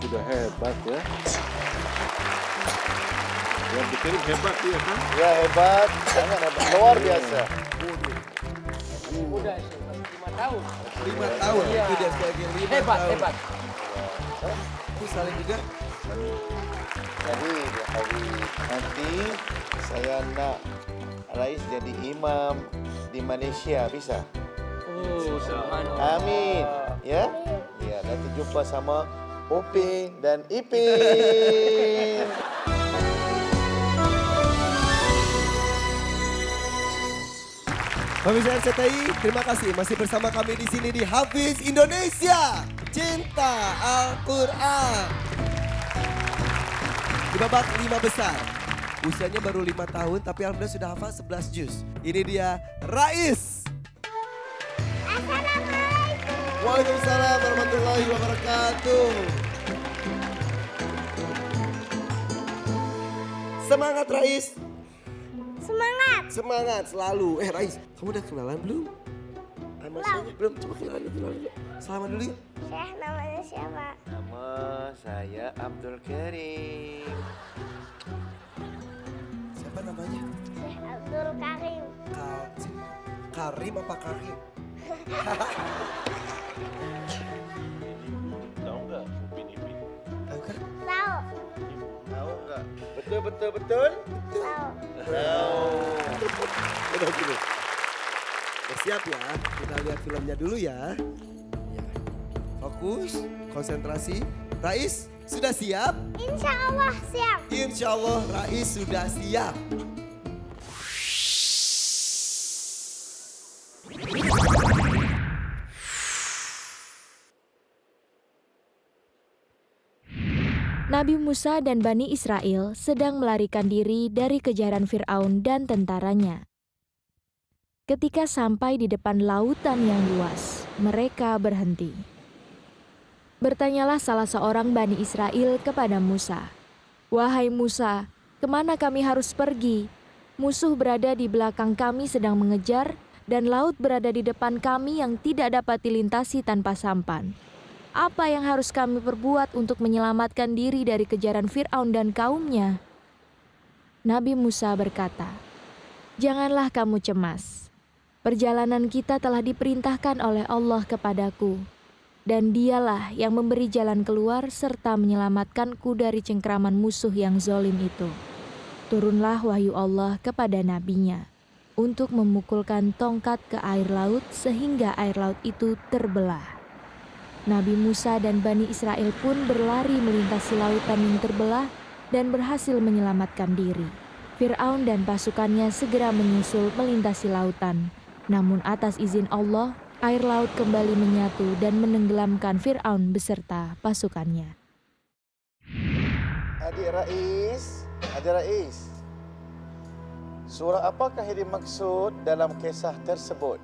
sudah hebat ya. Yang dikirim hebat dia kan? Ya hebat, sangat hebat, luar biasa. Muda itu 5 tahun. 5 tahun, Iya. itu dia sebagai 5 Hebat, tahun. hebat. Itu saling juga. Jadi nanti saya nak Rais jadi imam di Malaysia, bisa? Oh, subhanallah. Amin. Ya? Ya, nanti jumpa sama Upin dan Ipin. Pemirsa RCTI, terima kasih masih bersama kami di sini di Hafiz Indonesia. Cinta Al-Quran. Di babak 5 besar. Usianya baru 5 tahun tapi alhamdulillah sudah hafal 11 juz. Ini dia Rais. Assalamualaikum. Waalaikumsalam warahmatullahi wabarakatuh. Semangat Rais. Semangat. Semangat selalu. Rais, kamu udah kenalan belum? Sama saya belum? Coba kenalan dulu. Selamat dulu yuk. Syekh, namanya siapa? Nama saya Abdul Karim. Siapa namanya? Syekh Abdul Karim. Karim apa Karim? Tahu nggak Upin Ipin? Tahu kan? Tahu. Tahu nggak? Betul? Tahu. Udah gini. Siap ya, kita lihat filmnya dulu ya. Ya. Fokus, konsentrasi. Rais, sudah siap? Insya Allah siap. Insya Allah Rais sudah siap. Nabi Musa dan Bani Israel sedang melarikan diri dari kejaran Fir'aun dan tentaranya. Ketika sampai di depan lautan yang luas, mereka berhenti. Bertanyalah salah seorang Bani Israel kepada Musa, "Wahai Musa, kemana kami harus pergi? Musuh berada di belakang kami sedang mengejar, dan laut berada di depan kami yang tidak dapat dilintasi tanpa sampan. Apa yang harus kami perbuat untuk menyelamatkan diri dari kejaran Fir'aun dan kaumnya?" Nabi Musa berkata, "Janganlah kamu cemas. Perjalanan kita telah diperintahkan oleh Allah kepadaku, dan Dialah yang memberi jalan keluar serta menyelamatkanku dari cengkraman musuh yang zalim itu." Turunlah wahyu Allah kepada nabinya untuk memukulkan tongkat ke air laut sehingga air laut itu terbelah. Nabi Musa dan Bani Israel pun berlari melintasi lautan yang terbelah dan berhasil menyelamatkan diri. Fir'aun dan pasukannya segera menyusul melintasi lautan. Namun atas izin Allah, air laut kembali menyatu dan menenggelamkan Fir'aun beserta pasukannya. Adik Rais. Surah apakah yang dimaksud dalam kisah tersebut?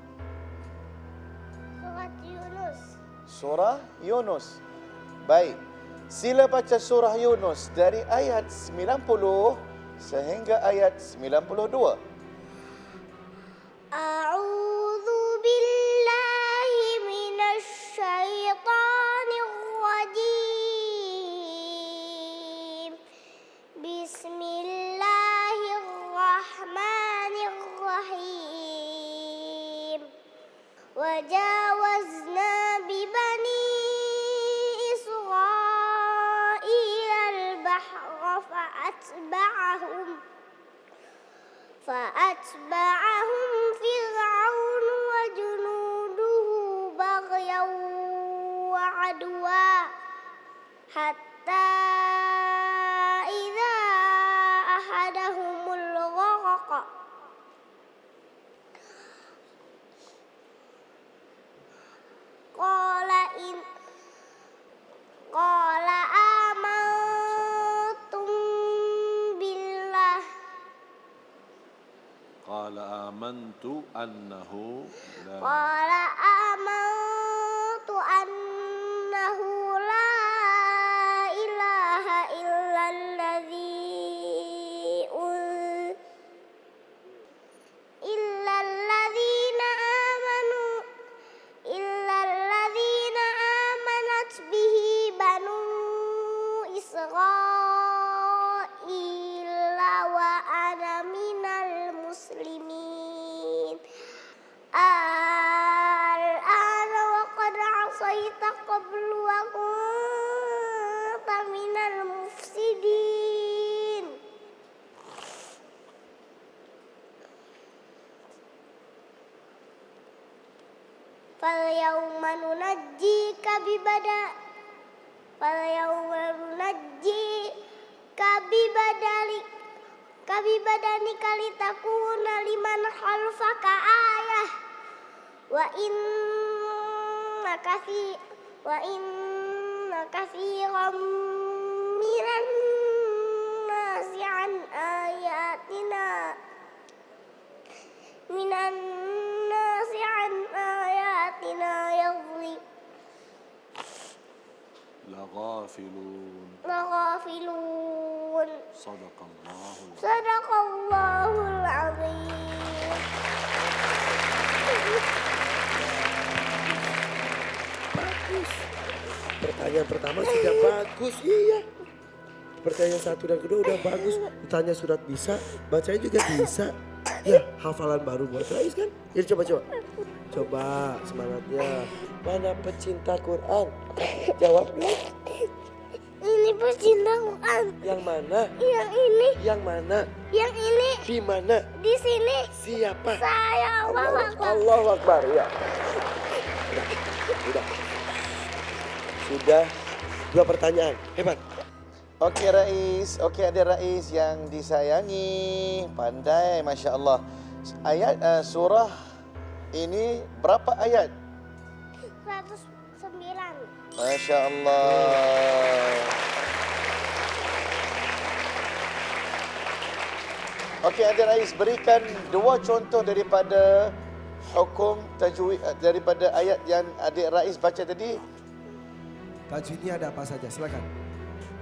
Surat Yunus. Surah Yunus. Baik. Sila baca surah Yunus dari ayat 90 sehingga ayat 92. A'udzu billahi minasy syaithanir rajim. Bismillahirrahmanirrahim. Wajawazna bibani Israil al-bahra فأتبعهم فرعون وجنوده بغيا وعدوا حتى إذا أخذهم الغرق قال آمنتم بالله قال آمنت أنه لا قال آمنت أنه لا إله إلا الذين آمنت به بنو إسرائيل من قبل. إلا الذين آمنت به بنو إسرائيل من قبل. إلا الذين آمنت به بنو إسرائيل من قبل. إلا الذين آمنت به بنو إسرائيل من قبل. Falyawma nunajjika bibadanika litakuna liman khalfaka ayah. Wa inna katsiran minan nasi an ayatina yadhlim laghafilun. Sadaqallahul azim. Bagus. Pertanyaan pertama sudah bagus, iya. Pertanyaan satu dan kedua udah bagus. Ditanya surat bisa, bacanya juga bisa. Ya, hafalan baru buat Rais kan? Jadi coba. Coba semangatnya. Mana pecinta Quran? Jawab dong. Ini pecinta Quran. Yang mana? Yang ini. Yang mana? Yang ini. Di mana? Di sini. Siapa? Saya Allah Akbar. Allahu Akbar, ya. Sudah 2 pertanyaan. Hebat. Okey Rais, okey ada Rais yang disayangi, pandai Masya Allah. Ayat surah ini berapa ayat? 109. Masya Allah. Okey ada Rais, berikan 2 contoh daripada hukum tajwid daripada ayat yang adik Rais baca tadi. Tajwidnya ada apa saja? Silakan.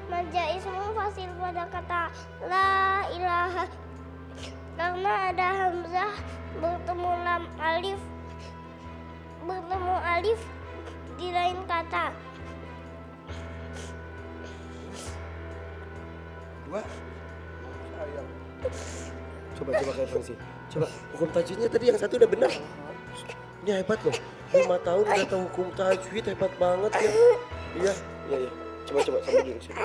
Manja ismu fasil pada kata la ilaha karena ada hamzah bertemu alif di lain kata. 2. Coba kayak fungsi. Coba hukum tajwidnya tadi yang satu udah benar. Ini hebat loh. 5 tahun udah tahu hukum tajwid, hebat banget ya. Iya. Coba sambil dulu sini.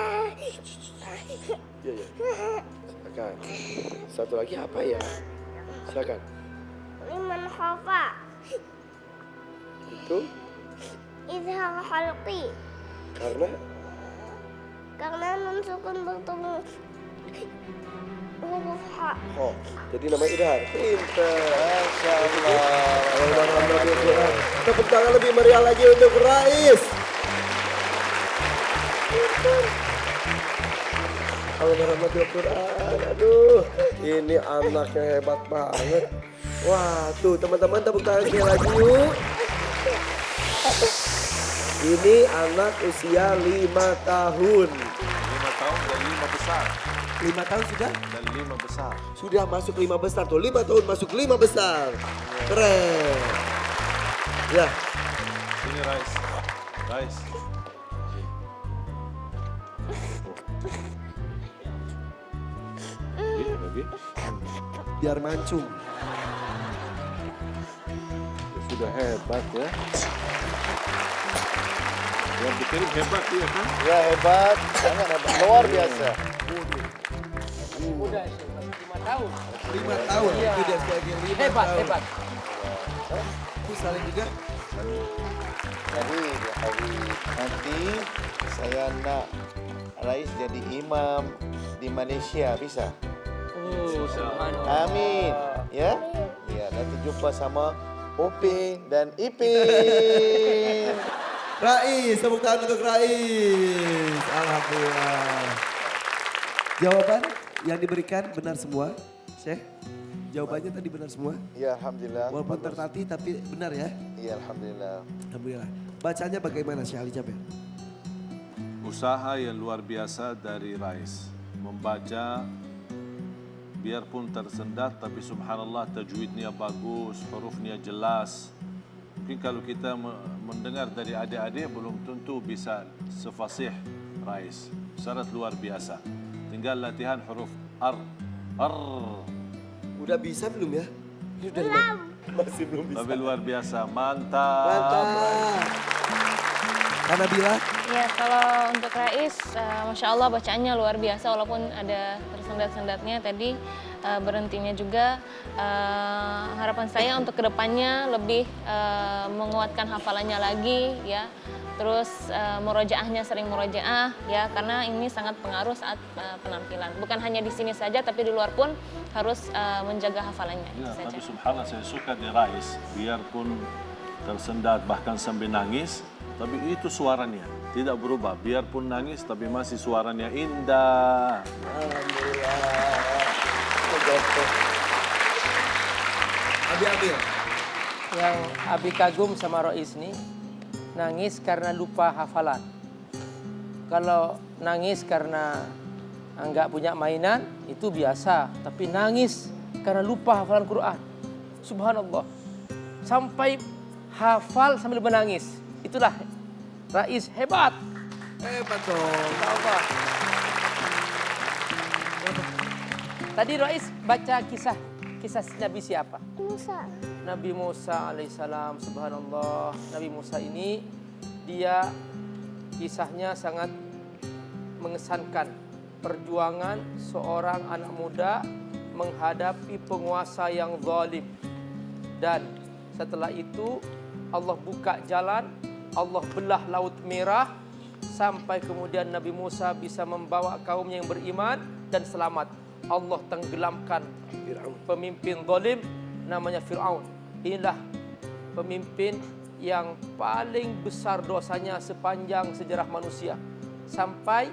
Iya. Silakan. Satu lagi apa ya? Silakan. Liman khafa Itu izhar khalqi karena nun sukun bertemu huruf ha. Oh, jadi namanya idhar. Pintar. Masya Allah. Alhamdulillah. Tepuk tangan lebih meriah lagi untuk Rais. Alhamdulillah Quran. Aduh, ini anaknya hebat banget. Wah, tuh teman-teman tepuk tangan sekali lagi yuk. Ini anak usia 5 tahun. 5 tahun dan 5 besar. 5 tahun sudah? Dan 5 besar. Sudah masuk 5 besar tuh. 5 tahun masuk 5 besar. Keren. Ya. Ini Rais. Lagi. Biar mancung. Sudah hebat ya. Yang dikirim hebat dia kan? Ya hebat, sangat hebat, luar biasa. Muda sih, 5 tahun. 5 tahun. Iya. Itu dia sebagai 5 Hebat, tahun. hebat. Itu saling juga. Jadi nanti saya nak Rais jadi imam di Malaysia, bisa? Oh, subhanallah. Amin. Ya? Ya, nanti jumpa sama Upin dan Ipin. Rais, tepuk tangan untuk Rais. Alhamdulillah. Jawaban yang diberikan benar semua, Syekh. Jawabannya tadi benar semua. Ya, alhamdulillah. Walaupun Bagus. tertatih tapi benar ya. Ya, alhamdulillah. Alhamdulillah. Bacanya bagaimana Syekh Ali Jabir? Usaha yang luar biasa dari Rais. Membaca biarpun tersendat tapi subhanallah tajwidnya bagus, hurufnya jelas. Mungkin kalau kita mendengar dari adik-adik belum tentu bisa sefasih Rais. Sangat luar biasa. Tinggal latihan huruf ar. Udah bisa belum ya? Ini udah masih belum bisa. Tapi luar biasa. Mantap. Mantap. Karena bila Ya, kalau untuk Rais, Masya Allah bacaannya luar biasa walaupun ada tersendat-sendatnya tadi, berhentinya juga. Harapan saya untuk kedepannya lebih menguatkan hafalannya lagi ya. Terus murojaahnya sering murojaah ya, karena ini sangat pengaruh saat penampilan. Bukan hanya di sini saja tapi di luar pun harus menjaga hafalannya. Ya, Itu saja. tapi subhanallah saya suka di Rais, biarpun tersendat bahkan sambil nangis, tapi itu suaranya tidak berubah. Biarpun nangis tapi masih suaranya indah. Abi ambil. Yang Abi kagum sama Rois nih, nangis karena lupa hafalan. Kalau nangis karena nggak punya mainan, itu biasa. Tapi nangis karena lupa hafalan Quran. Subhanallah. Sampai hafal sambil menangis. Itulah Rais hebat. Hebat dong. Allah. Tadi Rais baca kisah Nabi siapa? Musa. Nabi Musa alaihissalam. Subhanallah. Nabi Musa ini dia kisahnya sangat mengesankan. Perjuangan seorang anak muda menghadapi penguasa yang zalim. Dan setelah itu Allah buka jalan, Allah belah Laut Merah sampai kemudian Nabi Musa bisa membawa kaumnya yang beriman dan selamat. Allah tenggelamkan pemimpin zalim namanya Fir'aun. Inilah pemimpin yang paling besar dosanya sepanjang sejarah manusia. Sampai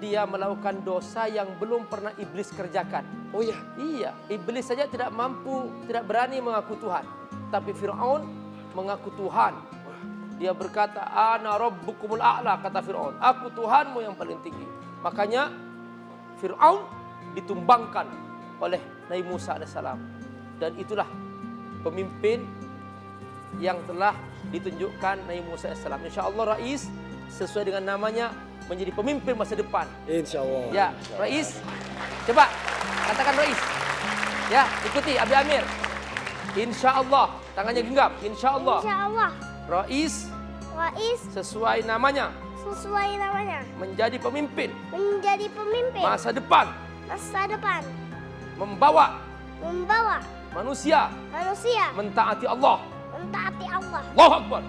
dia melakukan dosa yang belum pernah iblis kerjakan. Oh ya, Iya, iblis saja tidak mampu, tidak berani mengaku Tuhan. Tapi Fir'aun mengaku Tuhan. Dia berkata, Ana rabbukumul a'la, kata Fir'aun. Aku Tuhanmu yang paling tinggi. Makanya Fir'aun ditumbangkan oleh Nabi Musa AS. Dan itulah pemimpin yang telah ditunjukkan Nabi Musa AS. Insya Allah Rais sesuai dengan namanya menjadi pemimpin masa depan. insya Allah. Ya, Rais, coba katakan Rais. Ya, ikuti Abi Amir. Insya Allah, tangannya genggam. Insya Allah. Insya Allah. Rais sesuai namanya Sesuai namanya. menjadi pemimpin Menjadi pemimpin. masa depan, Masa depan. membawa Membawa manusia manusia mentaati Allah. mentaati Allah. Allahu Akbar.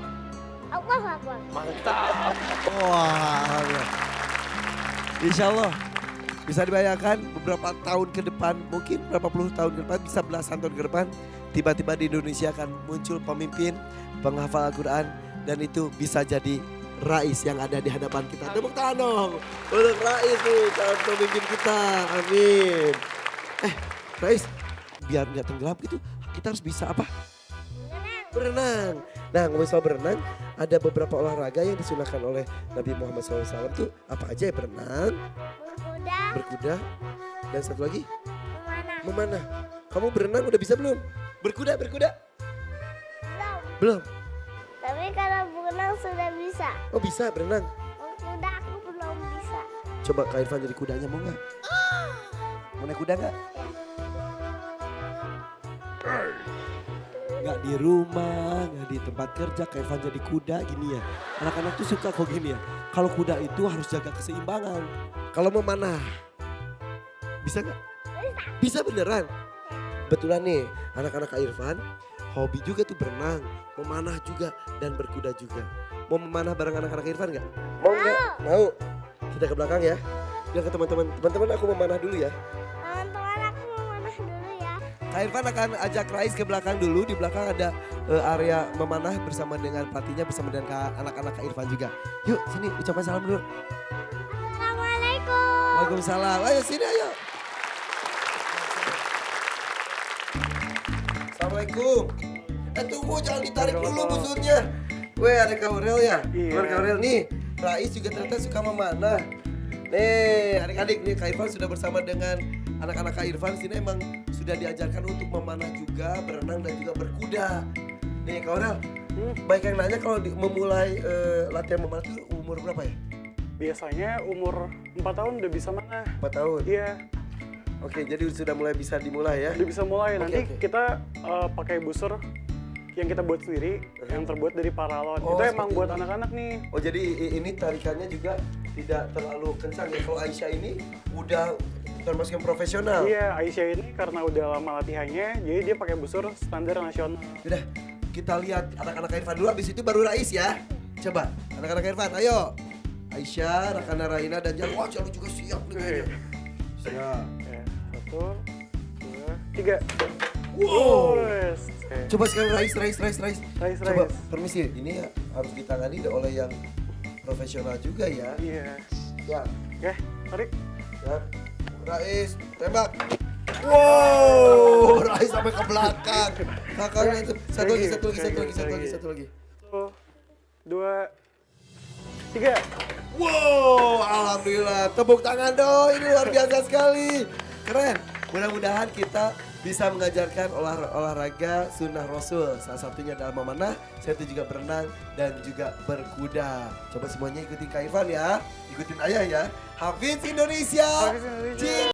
Allahu Akbar. Mantap. Wah, insya Allah bisa dibayangkan beberapa tahun ke depan, mungkin berapa puluh tahun ke depan, bisa belasan tahun ke depan, tiba-tiba di Indonesia akan muncul pemimpin penghafal Al-Quran dan itu bisa jadi Rais yang ada di hadapan kita. Tepuk tangan dong untuk Rais nih, calon pemimpin kita. Amin. Rais, biar nggak tenggelam gitu, kita harus bisa apa? Berenang. Nah, ngomong soal berenang, ada beberapa olahraga yang disunahkan oleh Nabi Muhammad SAW tuh apa aja ya? Berenang, Berkuda. berkuda, dan satu lagi Memanah. memanah. Kamu berenang udah bisa belum? Berkuda? Belum. Belum. Tapi kalau berenang sudah bisa. Oh bisa berenang. Kuda aku belum bisa. Coba Kak Irfan jadi kudanya mau nggak? Mau naik kuda nggak? Nggak di rumah, nggak di tempat kerja, Kak Irfan jadi kuda gini ya. Anak-anak tuh suka kok gini ya. Kalau kuda itu harus jaga keseimbangan. Kalau memanah, bisa nggak? Bisa beneran? Betulan nih, anak-anak Kak Irfan hobi juga tuh berenang, memanah juga, dan berkuda juga. Mau memanah bareng anak-anak Irfan nggak? Mau nggak? Mau. Kita ke belakang ya. Bilang ke teman-teman, teman-teman aku memanah dulu ya. Teman-teman aku memanah dulu ya. Kak Irfan akan ajak Rais ke belakang dulu. Di belakang ada area memanah bersama dengan pelatihnya, bersama dengan anak-anak Kak Irfan juga. Yuk sini ucapkan salam dulu. Assalamualaikum. Waalaikumsalam. Ayo sini ayo. Assalamualaikum. Tunggu jangan ditarik dulu busurnya. Weh ada Kak Aurel ya? Iya. Kak Aurel nih. Rais juga ternyata suka memanah. Nih adik-adik nih Kak Irfan sudah bersama dengan anak-anak Kak Irfan. Sini emang sudah diajarkan untuk memanah juga, berenang dan juga berkuda. Nih Kak Aurel, baik yang nanya kalau memulai latihan memanah itu umur berapa ya? Biasanya umur 4 tahun udah bisa mana? 4 tahun? Iya, Oke, jadi sudah mulai bisa dimulai ya? udah bisa mulai. Nanti oke. kita pakai busur yang kita buat sendiri, yang terbuat dari paralon. Oh, Itu emang seperti buat ini. anak-anak nih. Oh jadi ini tarikannya juga tidak terlalu kencang ya. Kalau Aisyah ini udah termasuk yang profesional. Iya, Aisyah ini karena udah lama latihannya, jadi dia pakai busur standar nasional. Udah, kita lihat anak-anak Irfan dulu, habis itu baru Rais ya. Coba, anak-anak Irfan, ayo. Aisyah, Rakana Raina, dan Jalu. Wah, Jalu juga siap nih kayaknya. Siap. Ya, 1, 2, 3. Wow. Wes. Coba sekarang Rais. Rais. Coba, permisi, ini harus ditangani oleh yang profesional juga ya. Iya. Ya, Oke, tarik. ya. Rais, tembak. Wow, Rais sampai ke belakang. Kakaknya itu. Satu lagi. 1, 2, 3. Wow, alhamdulillah. Tepuk tangan dong, ini luar biasa sekali. Keren. Mudah-mudahan kita bisa mengajarkan olahraga sunnah Rasul. Salah satunya adalah memanah, saya itu juga berenang dan juga berkuda. Coba semuanya ikutin Kak Irfan ya, ikutin ayah ya. Hafiz Indonesia, Hafiz Indonesia. Cinta